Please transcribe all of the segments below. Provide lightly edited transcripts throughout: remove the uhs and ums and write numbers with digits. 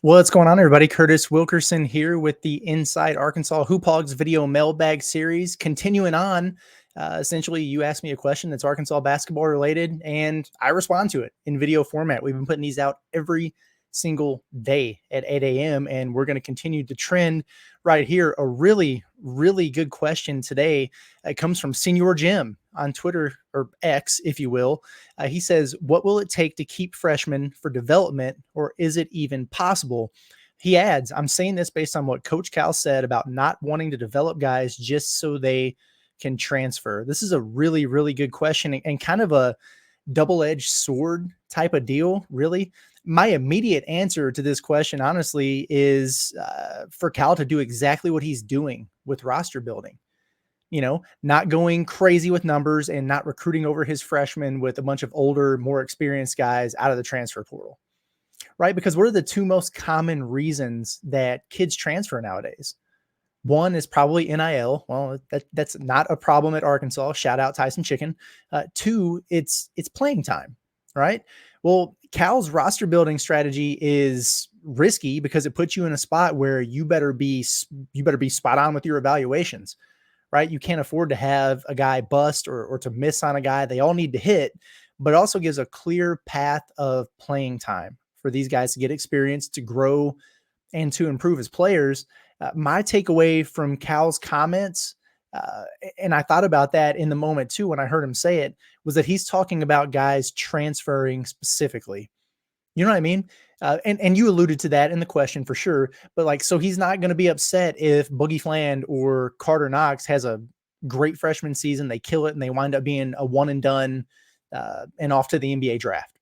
What's going on, everybody? Curtis Wilkerson here with the Inside Arkansas Hoop Hogs Video Mailbag series. Continuing on, essentially, you asked me a question that's Arkansas basketball related, and I respond to it in video format. We've been putting these out every single day at 8 a.m., and we're going to continue to trend right here. A really, really good question today. It comes from Senior Jim on Twitter, or X, if you will. He says, what will it take to keep freshmen for development, or is it even possible? He adds, I'm saying this based on what Coach Cal said about not wanting to develop guys just so they can transfer. This is a really, really good question and kind of a double-edged sword type of deal, really. My immediate answer to this question, honestly, is for Cal to do exactly what he's doing with roster building. You know, not going crazy with numbers and not recruiting over his freshmen with a bunch of older, more experienced guys out of the transfer portal, right? Because what are the two most common reasons that kids transfer nowadays? One is probably NIL. Well, that's not a problem at Arkansas. Shout out Tyson Chicken. Two, it's playing time, right? Well, Cal's roster building strategy is risky because it puts you in a spot where you better be spot on with your evaluations, right? You can't afford to have a guy bust or to miss on a guy. They all need to hit, but it also gives a clear path of playing time for these guys to get experience, to grow, and to improve as players. My takeaway from Cal's comments, and I thought about that in the moment too when I heard him say it, was that he's talking about guys transferring specifically. You know what I mean? And you alluded to that in the question for sure. But like, so he's not going to be upset if Boogie Fland or Carter Knox has a great freshman season, they kill it, and they wind up being a one and done and off to the NBA draft,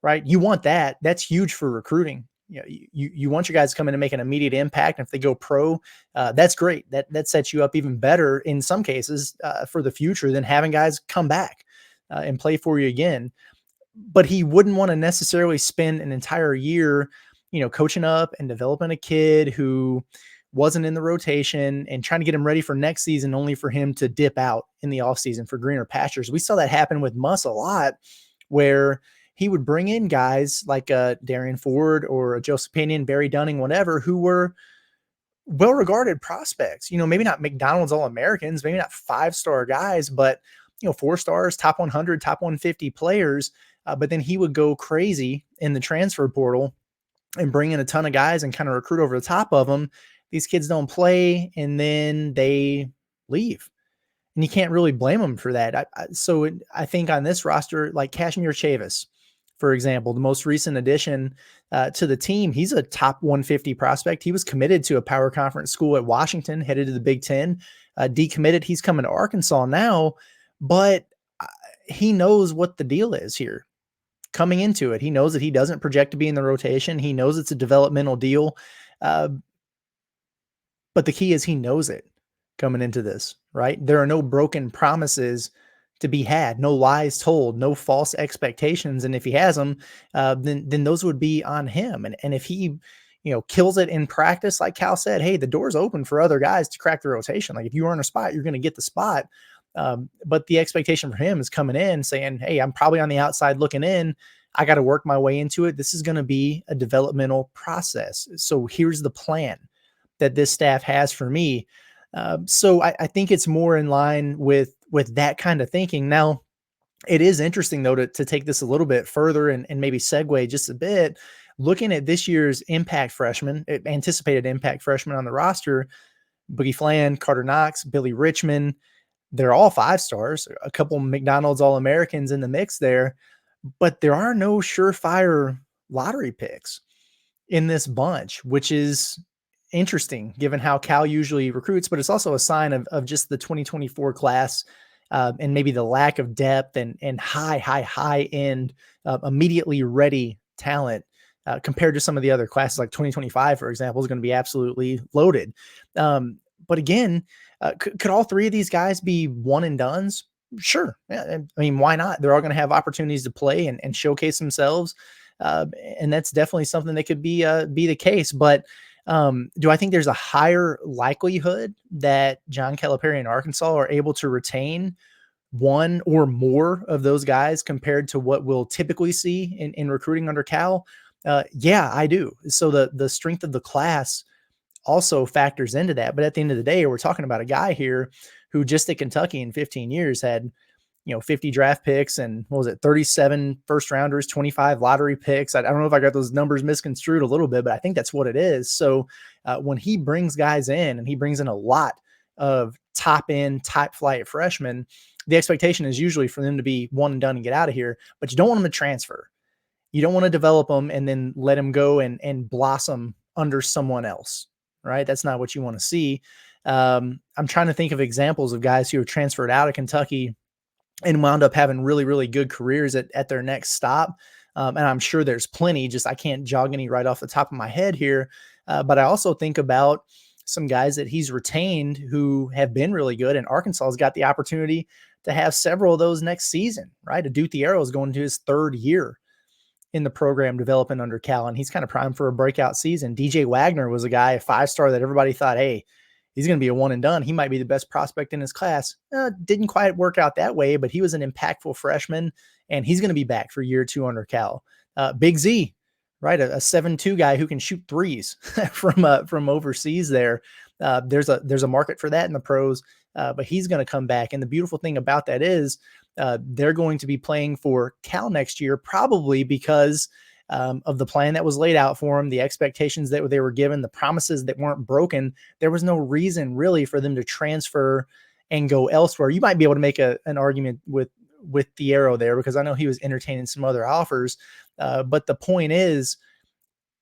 right? You want that. That's huge for recruiting. You know, you want your guys to come in and make an immediate impact. And if they go pro, that's great. That sets you up even better in some cases for the future than having guys come back and play for you again. But he wouldn't want to necessarily spend an entire year, you know, coaching up and developing a kid who wasn't in the rotation and trying to get him ready for next season, only for him to dip out in the offseason for greener pastures. We saw that happen with Muss a lot, where he would bring in guys like Darian Ford or a Joseph Pinion, Barry Dunning, whatever, who were well-regarded prospects. You know, maybe not McDonald's All-Americans, maybe not five-star guys, but, you know, 4 stars, top 100, top 150 players. But then he would go crazy in the transfer portal and bring in a ton of guys and kind of recruit over the top of them. These kids don't play, and then they leave. And you can't really blame them for that. I think on this roster, like Kashmir Chavis, for example, the most recent addition to the team, he's a top 150 prospect. He was committed to a power conference school at Washington, headed to the Big Ten, decommitted. He's coming to Arkansas now, but he knows what the deal is here. Coming into it, he knows that he doesn't project to be in the rotation. He knows it's a developmental deal. But the key is he knows it coming into this, right? There are no broken promises to be had, no lies told, no false expectations. And if he has them, then those would be on him. And if he, you know, kills it in practice, like Cal said, hey, the door's open for other guys to crack the rotation. Like if you earn a spot, you're going to get the spot. But the expectation for him is coming in saying, hey, I'm probably on the outside looking in. I got to work my way into it. This is going to be a developmental process. So here's the plan that this staff has for me. So I think it's more in line with that kind of thinking. Now, it is interesting, though, to take this a little bit further and maybe segue just a bit, looking at this year's impact freshmen, anticipated impact freshmen on the roster, Boogie Fland, Carter Knox, Billy Richmond. They're all 5 stars, a couple McDonald's All-Americans in the mix there, but there are no surefire lottery picks in this bunch, which is interesting given how Cal usually recruits, but it's also a sign of just the 2024 class and maybe the lack of depth and high end, immediately ready talent compared to some of the other classes, like 2025, for example, is going to be absolutely loaded. But again, could all 3 of these guys be one and dones? Sure. Yeah, I mean, why not? They're all going to have opportunities to play and showcase themselves. And that's definitely something that could be the case. But do I think there's a higher likelihood that John Calipari and Arkansas are able to retain one or more of those guys compared to what we'll typically see in recruiting under Cal? Yeah, I do. So the strength of the class also factors into that. But at the end of the day, we're talking about a guy here who just at Kentucky in 15 years had, 50 draft picks and what was it, 37 first rounders, 25 lottery picks. I don't know if I got those numbers misconstrued a little bit, but I think that's what it is. So when he brings guys in, and he brings in a lot of top end, type flight freshmen, the expectation is usually for them to be one and done and get out of here, but you don't want them to transfer. You don't want to develop them and then let them go and blossom under someone else, right? That's not what you want to see. I'm trying to think of examples of guys who have transferred out of Kentucky and wound up having really, really good careers at their next stop. And I'm sure there's plenty, just I can't jog any right off the top of my head here. But I also think about some guys that he's retained who have been really good, and Arkansas has got the opportunity to have several of those next season, right? Adute Thiero is going to his third year in the program developing under Cal, and he's kind of primed for a breakout season. DJ Wagner was a guy, a 5-star that everybody thought, hey, he's going to be a one and done. He might be the best prospect in his class. Didn't quite work out that way, but he was an impactful freshman, and he's going to be back for year 2 under Cal. Big Z, right? A 7'2" guy who can shoot threes from overseas there. There's a market for that in the pros, but he's going to come back. And the beautiful thing about that is they're going to be playing for Cal next year, probably because of the plan that was laid out for them, the expectations that they were given, the promises that weren't broken. There was no reason really for them to transfer and go elsewhere. You might be able to make an argument with Thiero there, because I know he was entertaining some other offers. But the point is,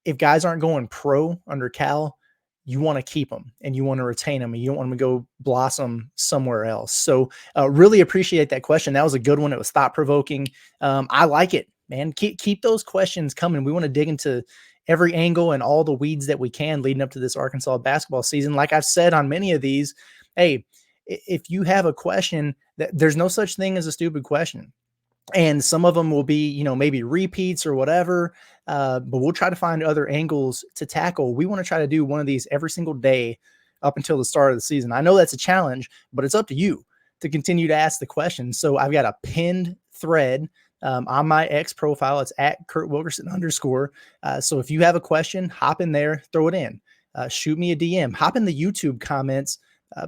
if guys aren't going pro under Cal, you want to keep them and you want to retain them, and you don't want them to go blossom somewhere else. So really appreciate that question. That was a good one. It was thought provoking. I like it, man. Keep those questions coming. We want to dig into every angle and all the weeds that we can leading up to this Arkansas basketball season. Like I've said on many of these, hey, if you have a question, there's no such thing as a stupid question. And some of them will be, maybe repeats or whatever, but we'll try to find other angles to tackle. We want to try to do one of these every single day up until the start of the season. I know that's a challenge, but it's up to you to continue to ask the questions. So I've got a pinned thread on my X profile. It's at Kurt Wilkerson _. So if you have a question, hop in there, throw it in, shoot me a DM, hop in the YouTube comments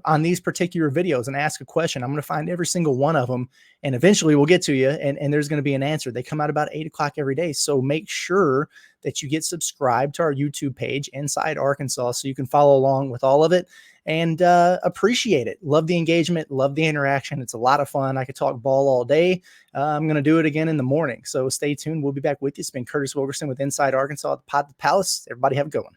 on these particular videos and ask a question. I'm going to find every single one of them, and eventually we'll get to you, and there's going to be an answer. They come out about 8 o'clock every day. So make sure that you get subscribed to our YouTube page, Inside Arkansas, so you can follow along with all of it and appreciate it. Love the engagement, love the interaction. It's a lot of fun. I could talk ball all day. I'm going to do it again in the morning. So stay tuned. We'll be back with you. It's been Curtis Wilkerson with Inside Arkansas at the Palace. Everybody have a good one.